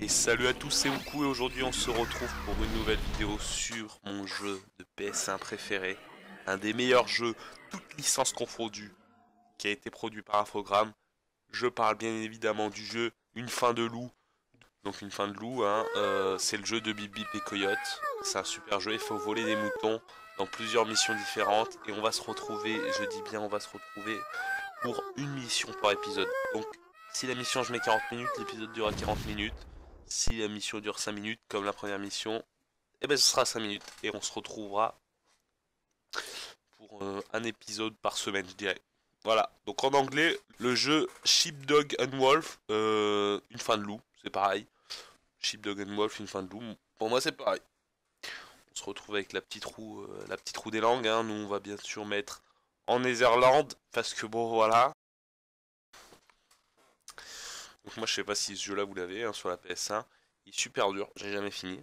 Et salut à tous, c'est Oukou et aujourd'hui on se retrouve pour une nouvelle vidéo sur mon jeu de PS1 préféré. Un des meilleurs jeux, toutes licences confondues, qui a été produit par Infogrames. Je parle bien évidemment du jeu Une fin de loup. Donc une fin de loup, hein, c'est le jeu de Bip Bip et Coyote. C'est un super jeu, il faut voler des moutons dans plusieurs missions différentes. Et on va se retrouver, je dis bien on va se retrouver pour une mission par épisode. Donc si la mission je mets 40 minutes, l'épisode durera 40 minutes. Si la mission dure 5 minutes, comme la première mission, eh ben ce sera 5 minutes. Et on se retrouvera pour un épisode par semaine, je dirais. Voilà, donc en anglais, le jeu Sheepdog and Wolf, une fin de loup, c'est pareil. Sheepdog and Wolf, une fin de loup, pour moi c'est pareil. On se retrouve avec la petite roue des langues, hein. Nous on va bien sûr mettre en Netherland, parce que bon voilà. Donc moi je sais pas si ce jeu là vous l'avez, hein, sur la PS1. Il est super dur, j'ai jamais fini.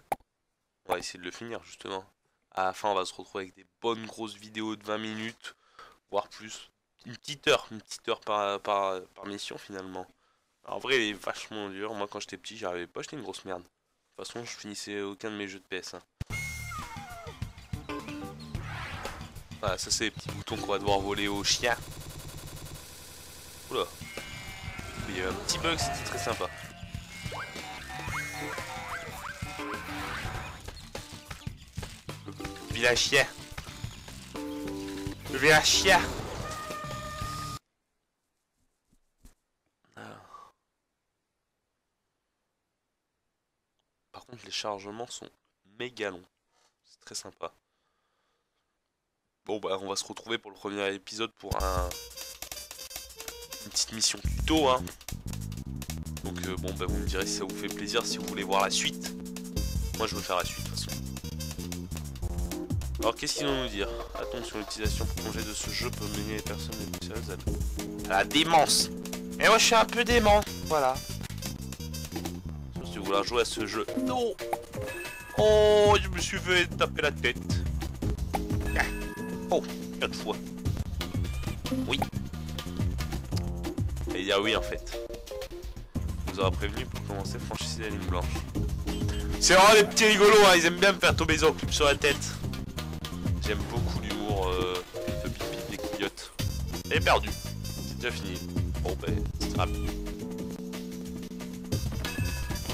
On va essayer de le finir justement. À la fin on va se retrouver avec des bonnes grosses vidéos de 20 minutes, voire plus. Une petite heure par mission finalement. Alors, en vrai il est vachement dur, moi quand j'étais petit j'y arrivais pas, j'étais une grosse merde. De toute façon je finissais aucun de mes jeux de PS1. Voilà, ça c'est les petits boutons qu'on va devoir voler au chien. Oula. Il y a un petit bug, c'était très sympa. Vilain chien. Vilain chien. Alors. Par contre, les chargements sont méga longs. C'est très sympa. Bon, bah, on va se retrouver pour le premier épisode pour une petite mission tuto, hein. Donc, bon, bah, vous me direz si ça vous fait plaisir, si vous voulez voir la suite. Moi, je veux faire la suite, de toute façon. Alors, qu'est-ce qu'ils vont nous dire? Attention, l'utilisation prolongée de ce jeu peut mener les personnes les plus sérieuses à la démence. Et moi, je suis un peu dément, voilà. Sauf si vous voulez jouer à ce jeu. Non. Oh, je me suis fait taper la tête. Oh, 4 fois. Oui. Et dire oui, en fait. On vous aura prévenu pour commencer, franchissez la ligne blanche. C'est vraiment des petits rigolos, hein. Ils aiment bien me faire tomber des enclumes sur la tête. J'aime beaucoup l'humour de Bip Bip des Coyotes. Elle est perdue. C'est déjà fini. Bon, ben, c'est rapide.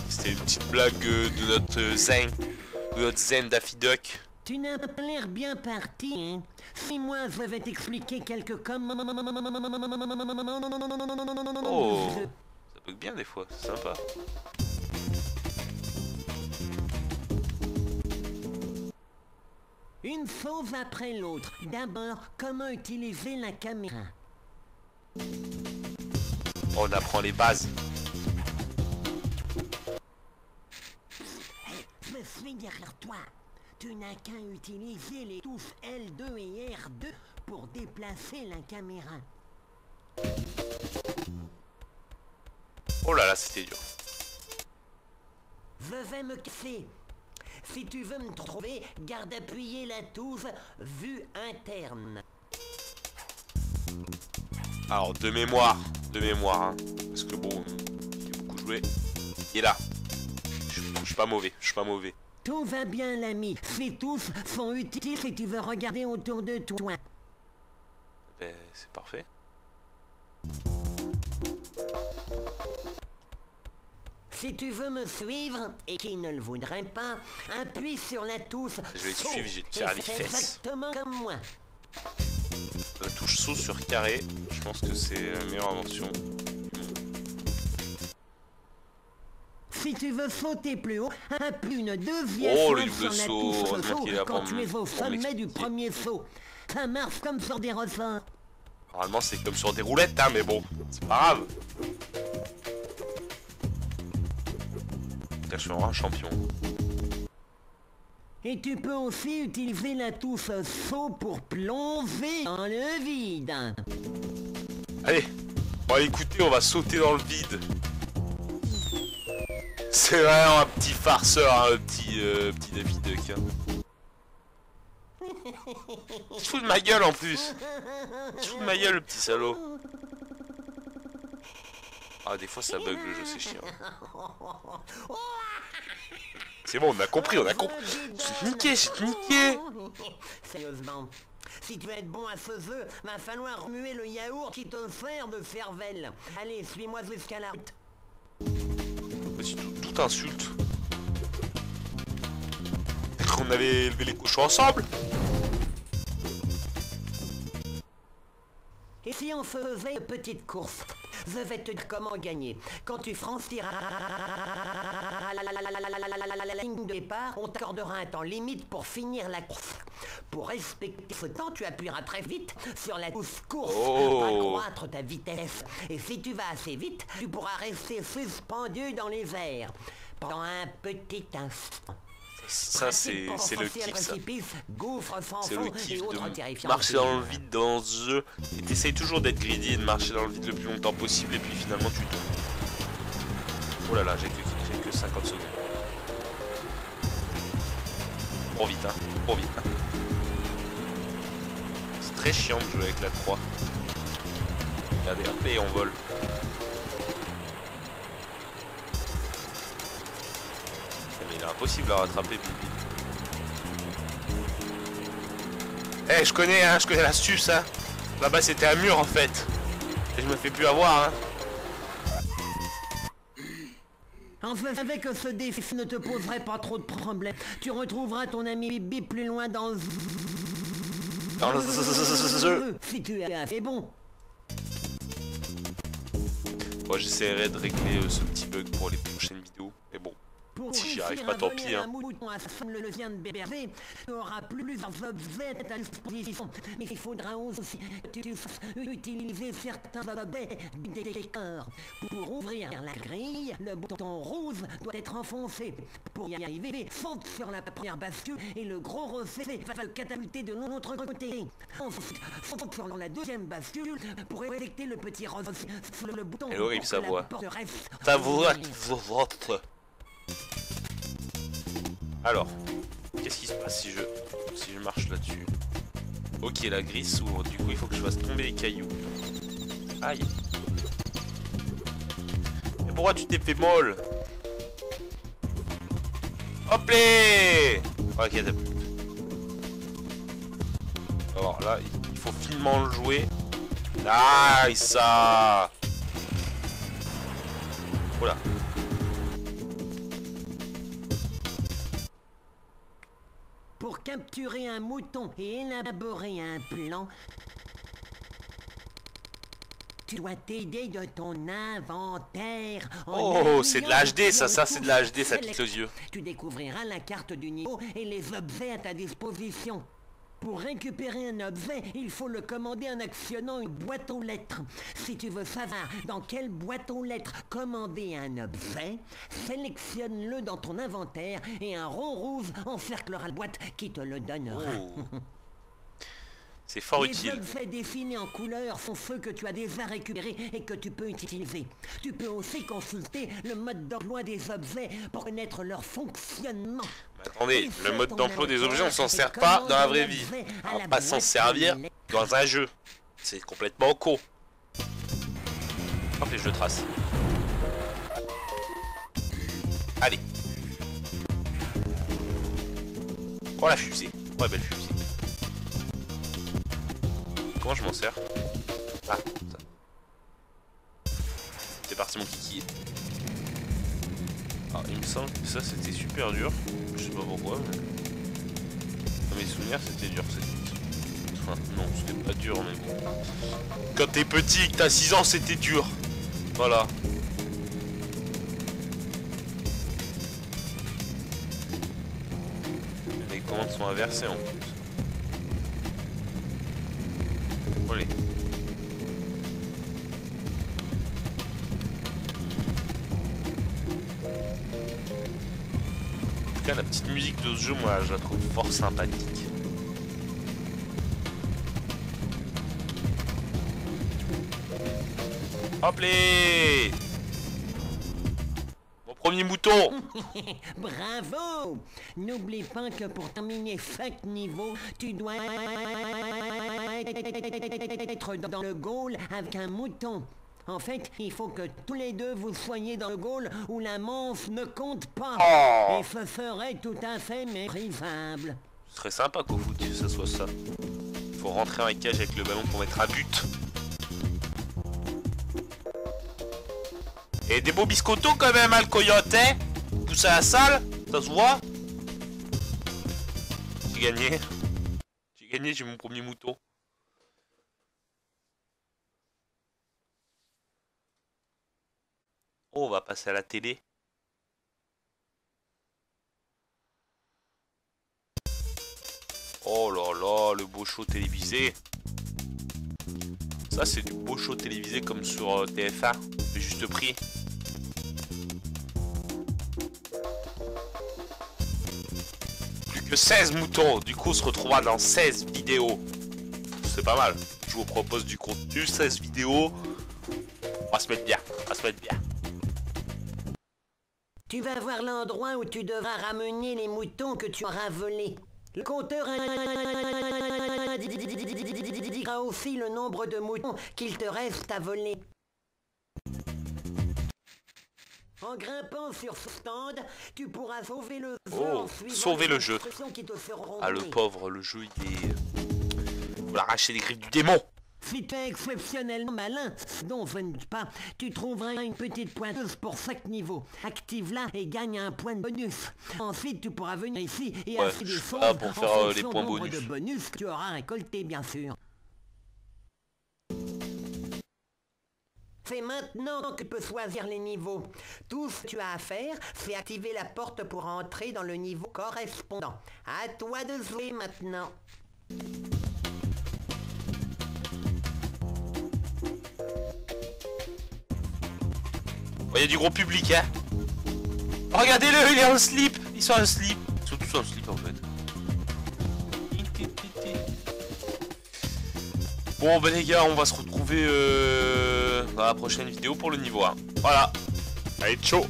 C'était une petite blague de notre zen Daffy Duck. Tu n'as pas l'air bien parti, hein? Si moi je vais t'expliquer quelques Oh, ça bug bien des fois, c'est sympa. Une chose après l'autre. D'abord, comment utiliser la caméra. On apprend les bases. Je suis derrière toi. Tu n'as qu'à utiliser les touches L2 et R2 pour déplacer la caméra. Oh là là, c'était dur. Je vais me casser. Si tu veux me trouver, garde appuyé la touche vue interne. Alors, de mémoire, hein, parce que bon, j'ai beaucoup joué. Il est là. Je suis pas mauvais, Tout va bien, l'ami. Ces touches sont utiles si tu veux regarder autour de toi. Ben, c'est parfait. Si tu veux me suivre, et qui ne le voudrait pas, appuie sur la touche Je vais te saut suivre, j'ai te et faire les fais fesses. exactement comme moi. La touche saut sur carré, je pense que c'est la meilleure invention. Si tu veux sauter plus haut, appuie une deuxième Oh, fois le sur double la saut, touche heureusement saut qu'il est là quand pour tu es au pour sommet du m'expliquer. premier saut. Ça marche comme sur des ressorts. Normalement, c'est comme sur des roulettes, hein, mais bon, c'est pas grave. Là, je suis vraiment un champion. Et tu peux aussi utiliser la touche saut pour plonger dans le vide. Allez, bon écoutez, on va sauter dans le vide. C'est vraiment un petit farceur, hein, petit Daffy Duck. Hein. Il se fout de ma gueule en plus. Il se fout de ma gueule, le petit salaud. Ah, des fois ça bug le jeu, c'est chiant. C'est bon, on a compris, on a compris. C'est niqué, c'est niqué. Sérieusement, si tu veux être bon à ce jeu, va falloir remuer le yaourt qui te sert de cervelle. Allez, suis-moi jusqu'à la route. Vas-y, tout insulte. On avait élevé les cochons ensemble. Et si on faisait une petite course? Je vais te dire comment gagner. Quand tu franchiras la ligne de départ, on t'accordera un temps limite pour finir la course. Pour respecter ce temps, tu appuieras très vite sur la touche course pour accroître ta vitesse. Et si tu vas assez vite, tu pourras rester suspendu dans les airs pendant un petit instant. Ça, c'est le kiff, ça. C'est le kiff de marcher dans le vide dans ce jeu. Et t'essayes toujours d'être greedy et de marcher dans le vide le plus longtemps possible. Et puis finalement, tu tombes. Oh là là, j'ai que 50 secondes. Trop vite, hein. Trop vite. C'est très chiant de jouer avec la 3. Regardez, hop, et on vole. Il est impossible à rattraper, Bibi. Eh, je connais l'astuce, hein. Là-bas, c'était un mur, en fait. Et je me fais plus avoir, hein. Enfin, avec que ce défi ne te poserait pas trop de problèmes. Tu retrouveras ton ami Bibi plus loin dans le... Si tu es assez bon. Moi, j'essaierai de régler ce petit bug pour les prochaines vidéos. Mais bon. Si j'y arrive pas, tant pis, hein. Le vient de berger, tu auras plusieurs objets à ta disposition. Mais il faudra aussi que tu fasses utiliser certains objets du décor. Pour ouvrir la grille, le bouton rouge doit être enfoncé. Pour y arriver, saute sur la première bascule et le gros reflet va le catapulter de l'autre côté. Ensuite, saute sur la deuxième bascule pour éjecter le petit reflet sur le bouton. Elle est horrible, sa voix. Ta voix qui vote. Alors, qu'est-ce qui se passe si je marche là-dessus? Ok, la grille s'ouvre, du coup il faut que je fasse tomber les cailloux. Aïe. Mais pourquoi tu t'es fait molle? Hop là. Ok, t'as... Alors là, il faut finement le jouer. Nice ça. Voilà. Pour capturer un mouton et élaborer un plan, tu dois t'aider de ton inventaire. Oh, c'est de l'HD, ça c'est de l'HD, ça pique aux yeux. Tu découvriras la carte du niveau et les objets à ta disposition. Pour récupérer un objet, il faut le commander en actionnant une boîte aux lettres. Si tu veux savoir dans quelle boîte aux lettres commander un objet, sélectionne-le dans ton inventaire et un rond rouge encerclera la boîte qui te le donnera. Oh. C'est fort utile. Les objets dessinés en couleur sont ceux que tu as déjà récupérés et que tu peux utiliser. Tu peux aussi consulter le mode d'emploi des objets pour connaître leur fonctionnement. Mais attendez, le mode d'emploi des objets, on s'en sert pas dans la vraie vie. On va pas s'en servir dans un jeu. C'est complètement con. Hop, et je le trace. Allez. Oh la fusée. Ouais, belle fusée. Comment je m'en sers? Ah, ça. C'est parti mon kiki. Alors il me semble que ça c'était super dur. Je sais pas pourquoi mais... Dans mes souvenirs c'était dur. Enfin non c'était pas dur mais bon. Quand t'es petit et que t'as 6 ans c'était dur. Voilà. Les commandes sont inversées en plus. Allez. En tout cas, la petite musique de ce jeu, moi, je la trouve fort sympathique. Hop les! Mon premier mouton! Bravo! N'oublie pas que pour terminer chaque niveau, tu dois être dans le goal avec un mouton. En fait, il faut que tous les deux vous soyez dans le goal où la manche ne compte pas. Oh. Et ce serait tout à fait méprisable. Ce serait sympa qu'au foot ça soit ça. Faut rentrer en cage avec le ballon pour mettre un but. Et des beaux biscottos quand même, hein, le coyote, hein. Pousse à la salle, ça se voit. J'ai gagné. J'ai gagné, j'ai mon premier mouton. Oh, on va passer à la télé. Oh là là, le beau show télévisé. Ça, c'est du beau show télévisé comme sur TF1, le juste prix. Plus que 16 moutons, du coup on se retrouvera dans 16 vidéos. C'est pas mal. Je vous propose du contenu, 16 vidéos. On va se mettre bien, on va se mettre bien. Tu vas voir l'endroit où tu devras ramener les moutons que tu auras volés. Le compteur indiquera aussi le nombre de moutons qu'il te reste à voler. En grimpant sur ce stand, tu pourras sauver le jeu. Oh, sauver le jeu. Ah le données. pauvre, le jeu il est... Faut l'arracher des griffes du démon. Si tu es exceptionnellement malin, dont je ne dis pas, tu trouveras une petite pointeuse pour chaque niveau. Active-la et gagne un point de bonus. Ensuite, tu pourras venir ici et Ouais, acheter des je suis choses là pour en faire, fonction les points du nombre bonus. de bonus que tu auras récolté, bien sûr. C'est maintenant que tu peux choisir les niveaux. Tout ce que tu as à faire, c'est activer la porte pour entrer dans le niveau correspondant. À toi de jouer maintenant. Il y a du gros public, hein. Oh, regardez-le, il est en slip. Ils sont en slip. Ils sont tous en slip, en fait. Bon, ben les gars, on va se retrouver dans la prochaine vidéo pour le niveau 1. Voilà. Allez, ciao.